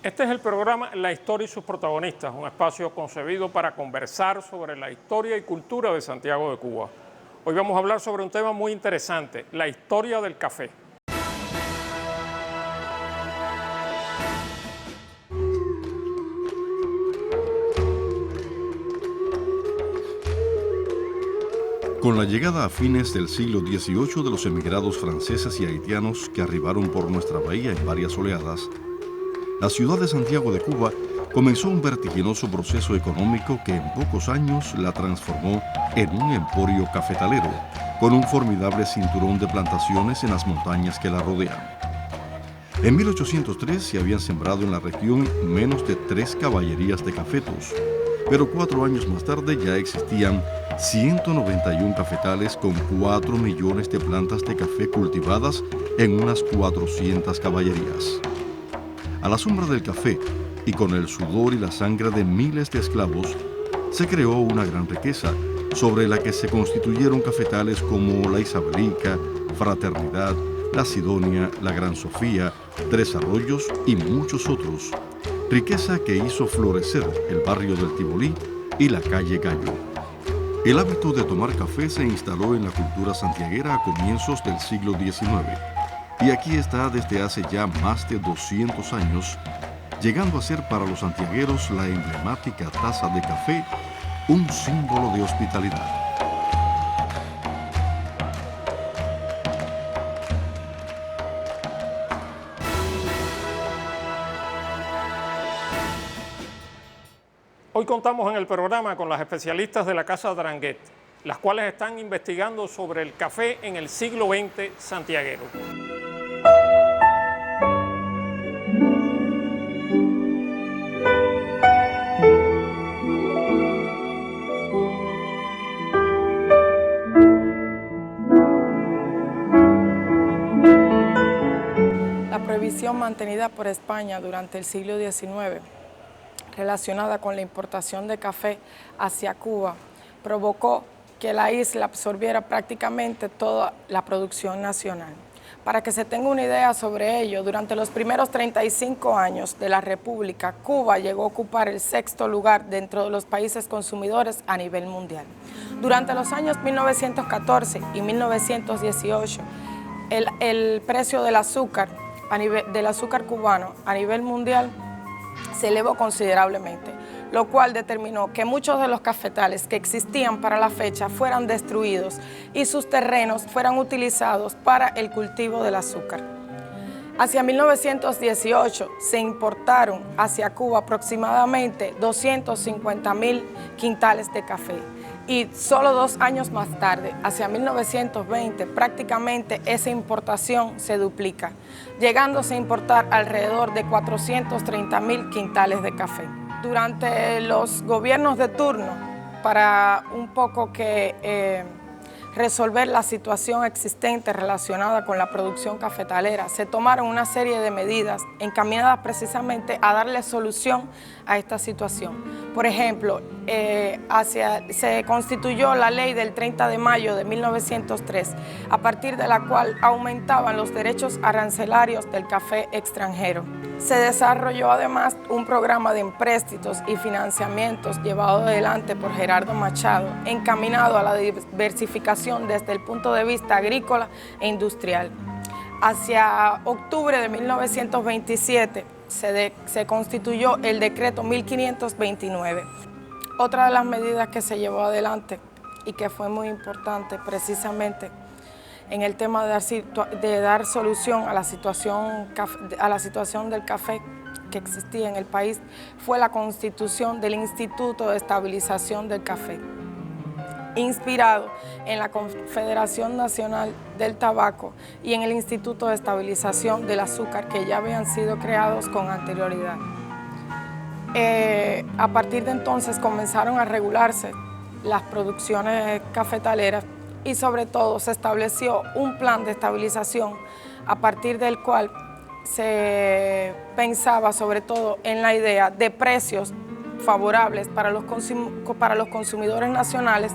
Este es el programa La Historia y sus protagonistas, un espacio concebido para conversar sobre la historia y cultura de Santiago de Cuba. Hoy vamos a hablar sobre un tema muy interesante, la historia del café. Con la llegada a fines del siglo XVIII de los emigrados franceses y haitianos que arribaron por nuestra bahía en varias oleadas, la ciudad de Santiago de Cuba comenzó un vertiginoso proceso económico que en pocos años la transformó en un emporio cafetalero, con un formidable cinturón de plantaciones en las montañas que la rodean. En 1803 se habían sembrado en la región menos de 3 caballerías de cafetos, pero 4 años más tarde ya existían 191 cafetales con 4 millones de plantas de café cultivadas en unas 400 caballerías. A la sombra del café y con el sudor y la sangre de miles de esclavos, se creó una gran riqueza sobre la que se constituyeron cafetales como La Isabelica, Fraternidad, La Sidonia, La Gran Sofía, Tres Arroyos y muchos otros. Riqueza que hizo florecer el barrio del Tibolí y la calle Gallo. El hábito de tomar café se instaló en la cultura santiaguera a comienzos del siglo XIX y aquí está desde hace ya más de 200 años, llegando a ser para los santiagueros la emblemática taza de café un símbolo de hospitalidad. Hoy contamos en el programa con las especialistas de la Casa Drangheta, las cuales están investigando sobre el café en el siglo XX santiaguero. La prohibición mantenida por España durante el siglo XIX, relacionada con la importación de café hacia Cuba, provocó que la isla absorbiera prácticamente toda la producción nacional. Para que se tenga una idea sobre ello, durante los primeros 35 años de la República, Cuba llegó a ocupar el 6º lugar dentro de los países consumidores a nivel mundial. Durante los años 1914 y 1918, el precio del azúcar cubano a nivel mundial se elevó considerablemente, lo cual determinó que muchos de los cafetales que existían para la fecha fueran destruidos y sus terrenos fueran utilizados para el cultivo del azúcar. Hacia 1918 se importaron hacia Cuba aproximadamente 250.000 quintales de café. Y solo 2 años más tarde, hacia 1920, prácticamente esa importación se duplica, llegándose a importar alrededor de 430.000 quintales de café. Durante los gobiernos de turno, para un poco resolver la situación existente relacionada con la producción cafetalera, se tomaron una serie de medidas encaminadas precisamente a darle solución a esta situación. Por ejemplo, se constituyó la ley del 30 de mayo de 1903, a partir de la cual aumentaban los derechos arancelarios del café extranjero. Se desarrolló además un programa de empréstitos y financiamientos llevado adelante por Gerardo Machado, encaminado a la diversificación desde el punto de vista agrícola e industrial. Hacia octubre de 1927 se constituyó el decreto 1529. Otra de las medidas que se llevó adelante y que fue muy importante precisamente en el tema de dar solución a la situación del café que existía en el país fue la constitución del Instituto de Estabilización del Café, inspirado en la Confederación Nacional del Tabaco y en el Instituto de Estabilización del Azúcar, que ya habían sido creados con anterioridad. A partir de entonces comenzaron a regularse las producciones cafetaleras y sobre todo se estableció un plan de estabilización a partir del cual se pensaba sobre todo en la idea de precios favorables para los consumidores nacionales,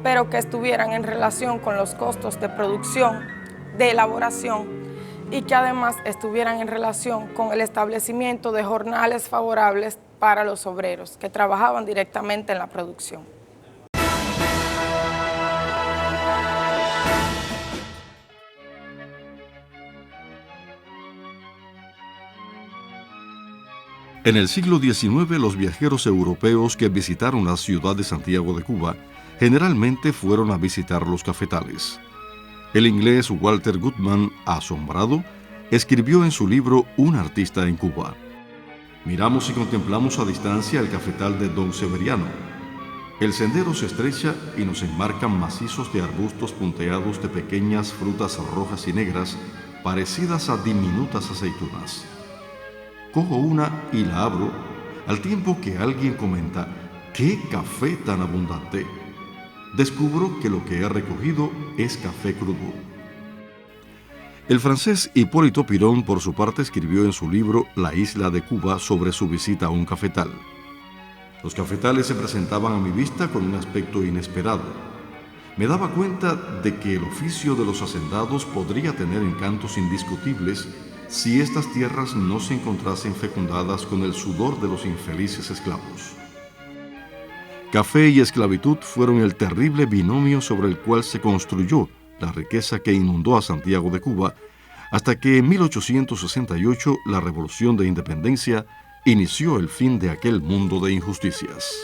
pero que estuvieran en relación con los costos de producción, de elaboración y que además estuvieran en relación con el establecimiento de jornales favorables para los obreros que trabajaban directamente en la producción. En el siglo XIX, los viajeros europeos que visitaron la ciudad de Santiago de Cuba generalmente fueron a visitar los cafetales. El inglés Walter Goodman, asombrado, escribió en su libro Un artista en Cuba: miramos y contemplamos a distancia el cafetal de Don Severiano. El sendero se estrecha y nos enmarcan macizos de arbustos punteados de pequeñas frutas rojas y negras parecidas a diminutas aceitunas. Cojo una y la abro, al tiempo que alguien comenta: ¡qué café tan abundante! Descubro que lo que he recogido es café crudo. El francés Hipólito Pirón, por su parte, escribió en su libro La isla de Cuba sobre su visita a un cafetal. Los cafetales se presentaban a mi vista con un aspecto inesperado. Me daba cuenta de que el oficio de los hacendados podría tener encantos indiscutibles si estas tierras no se encontrasen fecundadas con el sudor de los infelices esclavos. Café y esclavitud fueron el terrible binomio sobre el cual se construyó la riqueza que inundó a Santiago de Cuba, hasta que en 1868 la Revolución de Independencia inició el fin de aquel mundo de injusticias.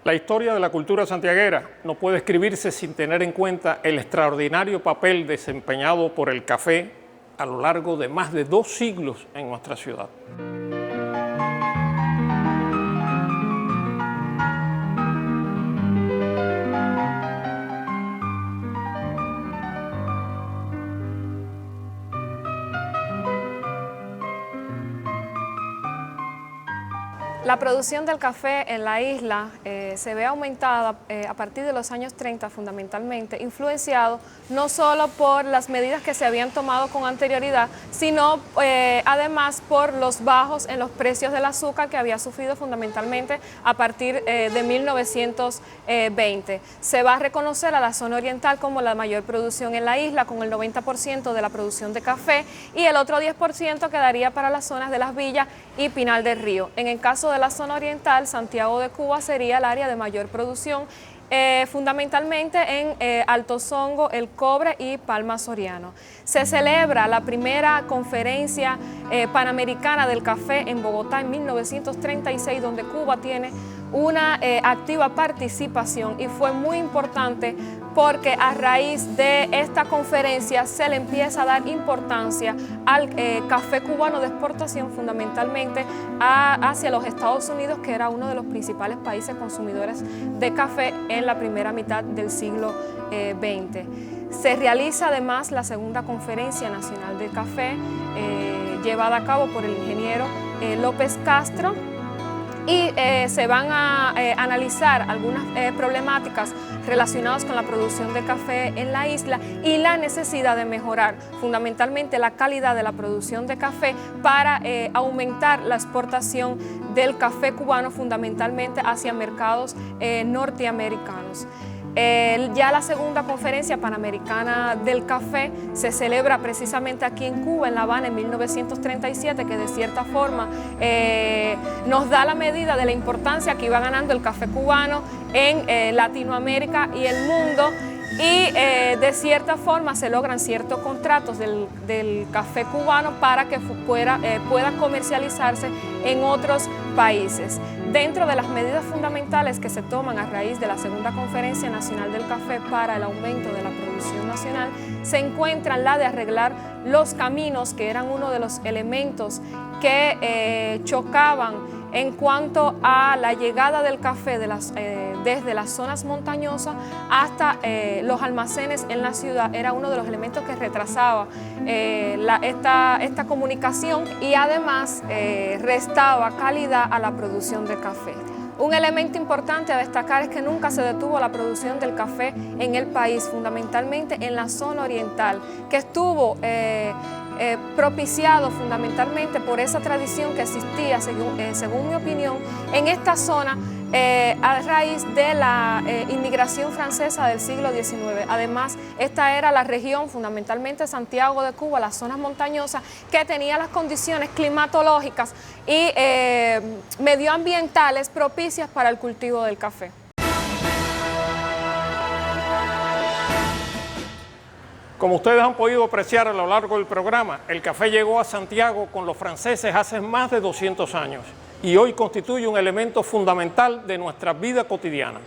La historia de la cultura santiaguera no puede escribirse sin tener en cuenta el extraordinario papel desempeñado por el café a lo largo de más de 2 siglos en nuestra ciudad. La producción del café en la isla se ve aumentada a partir de los años 30 fundamentalmente, influenciado no solo por las medidas que se habían tomado con anterioridad, sino además por los bajos en los precios del azúcar que había sufrido fundamentalmente a partir de 1920. Se va a reconocer a la zona oriental como la mayor producción en la isla, con el 90% de la producción de café, y el otro 10% quedaría para las zonas de Las Villas y Pinal del Río. En el caso de la zona oriental, Santiago de Cuba sería el área de mayor producción, fundamentalmente en Alto Songo, El Cobre y Palma Soriano. Se celebra la primera conferencia panamericana del café en Bogotá en 1936, donde Cuba tiene una activa participación, y fue muy importante porque a raíz de esta conferencia se le empieza a dar importancia al café cubano de exportación, fundamentalmente hacia los Estados Unidos, que era uno de los principales países consumidores de café en la primera mitad del siglo XX. Se realiza además la segunda Conferencia Nacional del Café, llevada a cabo por el ingeniero López Castro, y se van a analizar algunas problemáticas relacionadas con la producción de café en la isla y la necesidad de mejorar fundamentalmente la calidad de la producción de café para aumentar la exportación del café cubano fundamentalmente hacia mercados norteamericanos. Ya la segunda Conferencia Panamericana del Café se celebra precisamente aquí en Cuba, en La Habana, en 1937, que de cierta forma nos da la medida de la importancia que iba ganando el café cubano en Latinoamérica y el mundo, y de cierta forma se logran ciertos contratos del café cubano para que pueda comercializarse en otros países. Dentro de las medidas fundamentales que se toman a raíz de la segunda Conferencia Nacional del Café para el aumento de la producción nacional, se encuentran la de arreglar los caminos, que eran uno de los elementos que chocaban en cuanto a la llegada del café desde las zonas montañosas hasta los almacenes en la ciudad. Era uno de los elementos que retrasaba esta comunicación, y además restaba calidad a la producción de café. Un elemento importante a destacar es que nunca se detuvo la producción del café en el país, fundamentalmente en la zona oriental, que estuvo propiciado fundamentalmente por esa tradición que existía, según mi opinión, en esta zona a raíz de la inmigración francesa del siglo XIX. Además, esta era la región, fundamentalmente Santiago de Cuba, las zonas montañosas, que tenía las condiciones climatológicas y medioambientales propicias para el cultivo del café. Como ustedes han podido apreciar a lo largo del programa, el café llegó a Santiago con los franceses hace más de 200 años y hoy constituye un elemento fundamental de nuestra vida cotidiana.